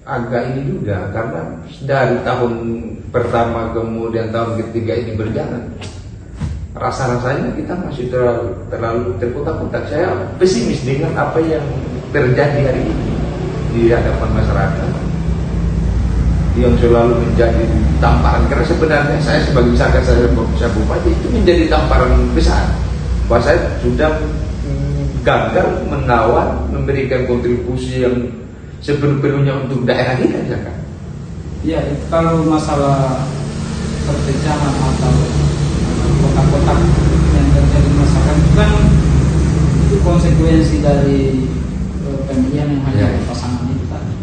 agak ini juga karena dari tahun pertama kemudian tahun ketiga ini berjalan, rasa-rasanya kita masih terlalu terkotak-kotak. Saya pesimis dengan apa yang terjadi hari ini di hadapan masyarakat yang selalu menjadi tamparan. Karena sebenarnya saya sebagai misalkan saya bupati itu menjadi tamparan besar bahwa saya sudah gagal menawan memberikan kontribusi yang sepenuhnya untuk daerah kita, misalkan. Ya, kalau masalah perpecahan atau kotak-kotak yang terjadi di masyarakat itu kan itu konsekuensi dari pemilihan yang hanya dua pasangan itu tadi,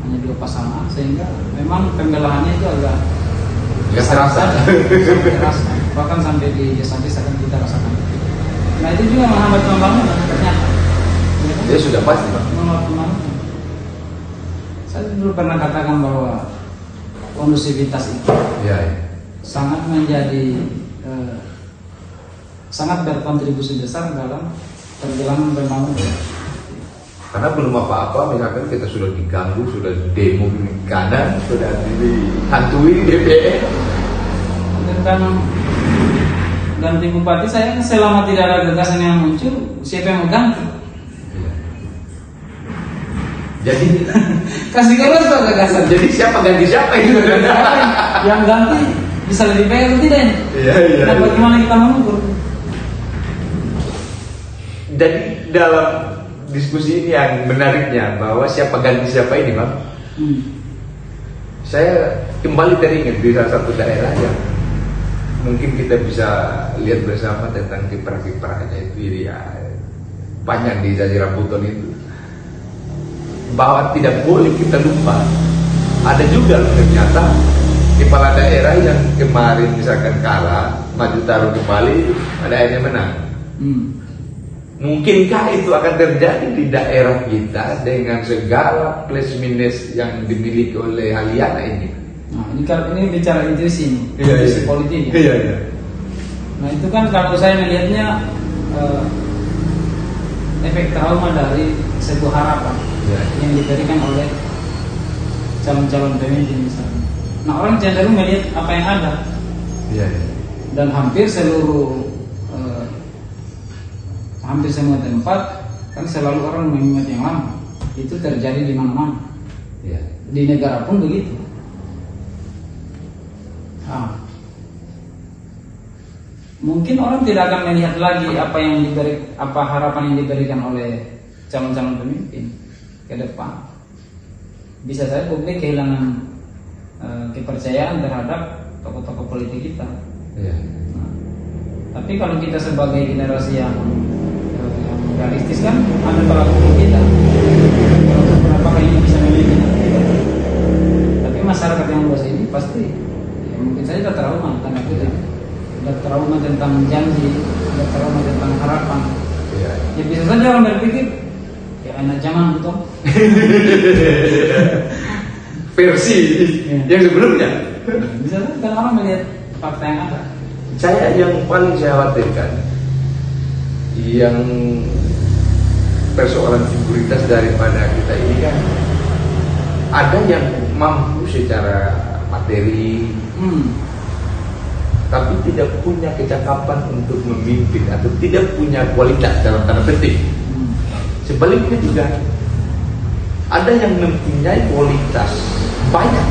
hanya dua pasangan, sehingga memang pembelahannya itu agak terasa, bahkan sampai di desa-desa kan kita rasakan. Nah itu juga menghambat pembangunan ternyata. Dia sudah pasti, Pak. Saya dulu pernah katakan bahwa kondusivitas itu sangat menjadi sangat berkontribusi besar dalam perjalanan pembangunan. Karena belum apa-apa, misalkan kita sudah diganggu, sudah demo di kanan, sudah dihantui DPR. Tentang ganti bupati, saya selama tidak ada gagasan yang muncul, siapa yang mau ganti? Jadi kasih keluar tuh gagasan. Jadi siapa ganti siapa itu? Yang ganti bisa lebih baik atau tidak? Iya. Nah, bagaimana kita mengukur? Jadi dalam diskusi ini yang menariknya bahwa siapa ganti siapa ini, Bang. Saya kembali teringat di salah satu daerah yang mungkin kita bisa lihat bersama tentang kiprah-kiprahnya itu ya, banyak di Jazirah Buton itu, bahwa tidak boleh kita lupa ada juga ternyata kepala daerah yang kemarin misalkan kalah maju taruh kembali ada akhirnya menang. Mungkinkah itu akan terjadi di daerah kita dengan segala plus minus yang dimiliki oleh Aliana ini? Nah, ini bicara intuisi nih, intuisi politik. Iya. Nah itu kan kalau saya melihatnya efek trauma dari sebuah harapan yang diberikan oleh calon-calon pemimpin misalnya. Nah orang cenderung melihat apa yang ada, dan hampir semua tempat kan selalu orang mengingat yang lama. Itu terjadi di mana-mana. Di negara pun begitu. Mungkin orang tidak akan melihat lagi apa harapan yang diberikan oleh calon-calon pemimpin ke depan. Bisa saja publik kehilangan kepercayaan terhadap tokoh-tokoh politik kita. Tapi kalau kita sebagai generasi yang realistis kan ada tolak ukur kita. Apakah ini bisa memiliki kita? Tapi masyarakat yang luas ini pasti mungkin saja tak trauma tanda kutip. Ada trauma tentang janji, ada trauma tentang harapan. Ya bisa saja orang berpikir ya anak zaman itu versi yang sebelumnya. Bisa saja kan orang melihat fakta yang ada. Saya yang paling saya khawatirkan yang persoalan figuritas daripada kita ini kan ada yang mampu secara materi tapi tidak punya kecakapan untuk memimpin atau tidak punya kualitas dalam tanda petik. Sebaliknya juga ada yang mempunyai kualitas, banyak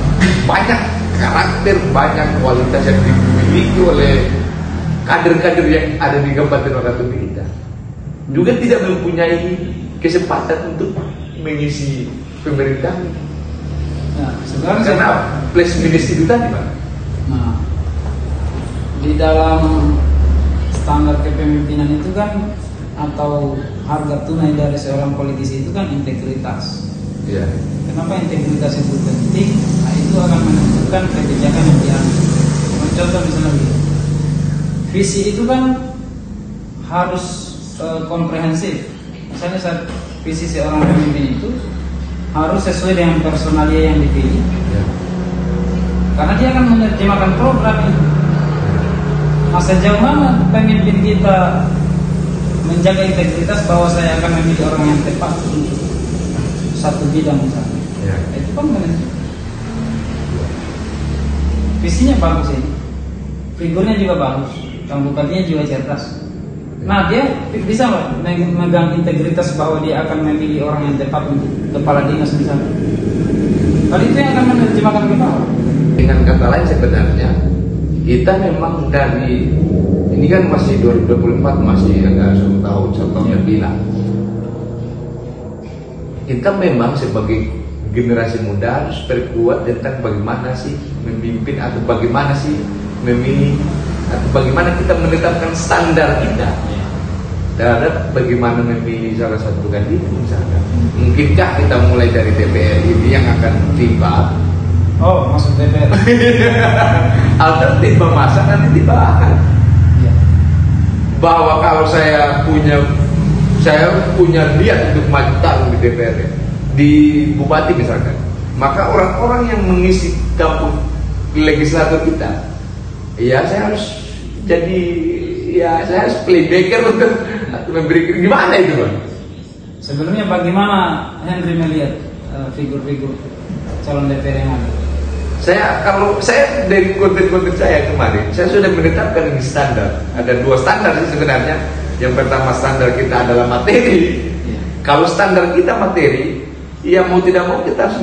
karakter, banyak kualitas yang dimiliki oleh kader-kader yang ada di Kabupaten Wakatobi kita, juga tidak mempunyai kesempatan untuk mengisi pemerintahan. Nah, sebenarnya karena plus minus itu tadi, Pak. Nah, di dalam standar kepemimpinan itu kan atau harga tunai dari seorang politisi itu kan integritas. Kenapa integritas itu penting? Nah, itu akan menentukan kebijakan yang diambil. Contoh misalnya gitu, visi itu kan harus komprehensif. Misalnya saat visi seorang pemimpin itu harus sesuai dengan personalia yang dipilih, karena dia akan menerjemahkan program itu. Sejauh mana pemimpin kita menjaga integritas bahwa saya akan memilih orang yang tepat untuk satu bidang misalnya, itu kan menentukan visinya bagus ini, figurnya juga bagus, Kang Bupatinya juga cerdas. Nah dia bisa memegang integritas bahwa dia akan memilih orang yang tepat untuk kepala dinas misalnya. Kali itu yang akan menerjemahkan kita. Dengan kata lain sebenarnya kita memang dari ini kan masih 2024, masih agak 1 tahun lebih lah. Kita memang sebagai generasi muda harus berkuat tentang bagaimana sih memimpin, atau bagaimana sih memilih, atau bagaimana kita menetapkan standar kita terhadap bagaimana memilih salah satu kandidat misalkan. Mungkinkah kita mulai dari DPR ini yang akan tiba? Oh, maksud DPR. Atau tiba masa nanti dibahas. Ya. Bahwa kalau saya punya niat untuk maju tahun di DPR, di bupati misalkan, maka orang-orang yang mengisi kampung legislator kita, ya saya harus jadi, ya saya harus playmaker untuk memberi, gimana itu Bang? Sebenarnya bagaimana Henry melihat figur-figur calon DPR yang ada? Kalau saya dari konten-konten saya kemarin, saya sudah menetapkan ini standar. Ada 2 standar sih sebenarnya. Yang pertama standar kita adalah materi. Kalau standar kita materi, ya mau tidak mau kita harus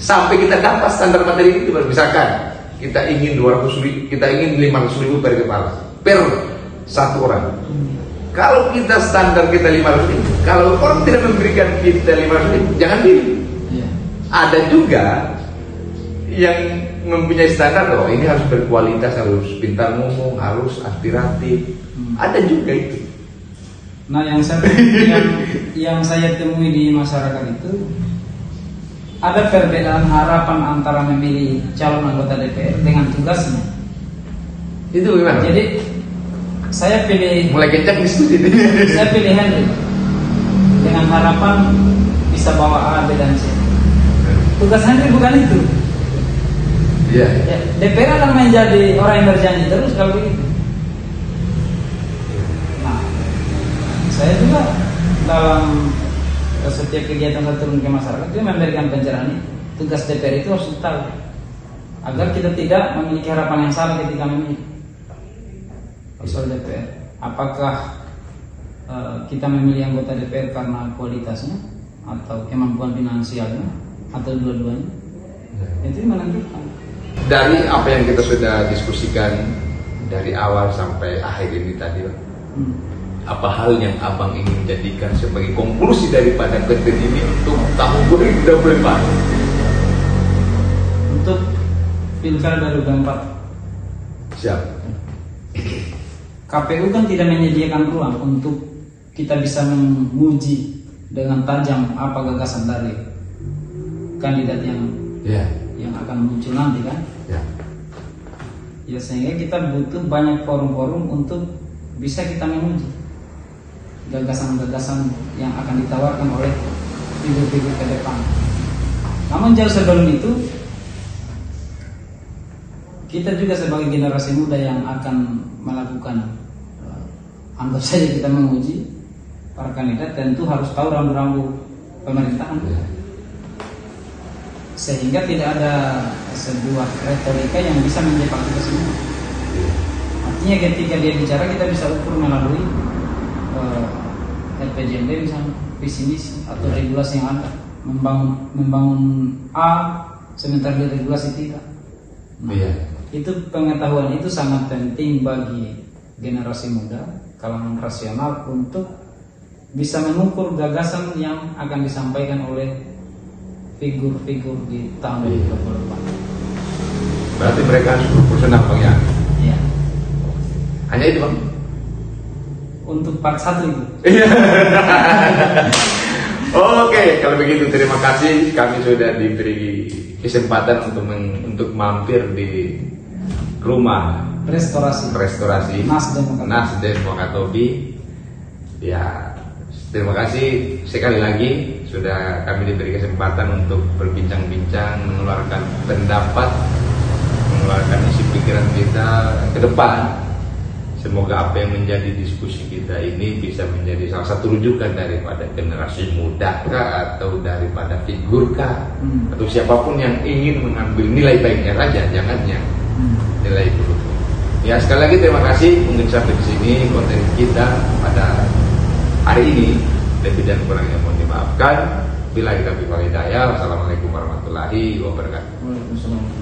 sampai kita dapat standar materi itu. Misalkan kita ingin 200.000, kita ingin 500.000 per kepala, per 1 orang. Kalau kita standar kita 500.000, kalau orang tidak memberikan kita 500.000, jangan pilih. Ada juga yang mempunyai standar, oh ini harus berkualitas, harus pintar ngomong, harus aspiratif. Ada juga itu. Nah yang saya temui di masyarakat itu ada perbedaan harapan antara memilih calon anggota DPR dengan tugasnya. Itu gimana? Jadi saya pilih, mulai kencang diskusi. Saya pilih Henry dengan harapan bisa bawa A, B, dan C. Tugas Henry bukan itu. Ya, DPR akan menjadi orang yang berjanji terus kalau begitu. Nah, saya juga dalam setiap kegiatan saya turun ke masyarakat itu memberikan pencerahan. Tugas DPR itu harus tahu agar kita tidak memiliki harapan yang salah ketika memilih soal DPR. Apakah kita memilih anggota DPR karena kualitasnya atau kemampuan finansialnya atau dua-duanya? Itu menentukan. Dari apa yang kita sudah diskusikan dari awal sampai akhir ini tadi, apa hal yang abang ingin jadikan sebagai konklusi daripada konten ini untuk tahun 2024? Untuk Pilkada 2024. Siap. KPU kan tidak menyediakan ruang untuk kita bisa menguji dengan tajam apa gagasan dari kandidat yang akan muncul nanti kan. Ya sehingga kita butuh banyak forum-forum untuk bisa kita menguji gagasan-gagasan yang akan ditawarkan oleh figur-figur ke depan. Namun jauh sebelum itu, kita juga sebagai generasi muda yang akan melakukan, anggap saja kita menguji para kandidat, tentu harus tahu rambu-rambu pemerintahan. Sehingga tidak ada sebuah retorika yang bisa menjebak kita semua. Artinya ketika dia bicara kita bisa ukur melalui RPJMD misalnya, visi misi atau regulasi yang ada. Membangun A sementara di regulasi tidak. Itu pengetahuan itu sangat penting bagi generasi muda, kalangan rasional untuk bisa mengukur gagasan yang akan disampaikan oleh figur-figur di tahun 2024. Berarti mereka harus proporsional Bang ya? Iya. Hanya itu Bang? Untuk part 1 itu. Oke, kalau begitu terima kasih, kami sudah diberi kesempatan untuk mampir di rumah restorasi Nasdem Wakatobi. Ya, terima kasih sekali lagi sudah kami diberi kesempatan untuk berbincang-bincang, mengeluarkan pendapat, mengeluarkan isi pikiran kita ke depan. Semoga apa yang menjadi diskusi kita ini bisa menjadi salah satu rujukan daripada generasi muda kah, atau daripada figur kah, atau siapapun yang ingin mengambil nilai baiknya saja, jangannya nilai itu. Ya sekali lagi terima kasih, mungkin sampai di sini konten kita pada hari ini. Lebih dan kurangnya mohon dimaafkan. Bila kita beri hidayah. Wassalamualaikum warahmatullahi wabarakatuh. Waalaikumsalam.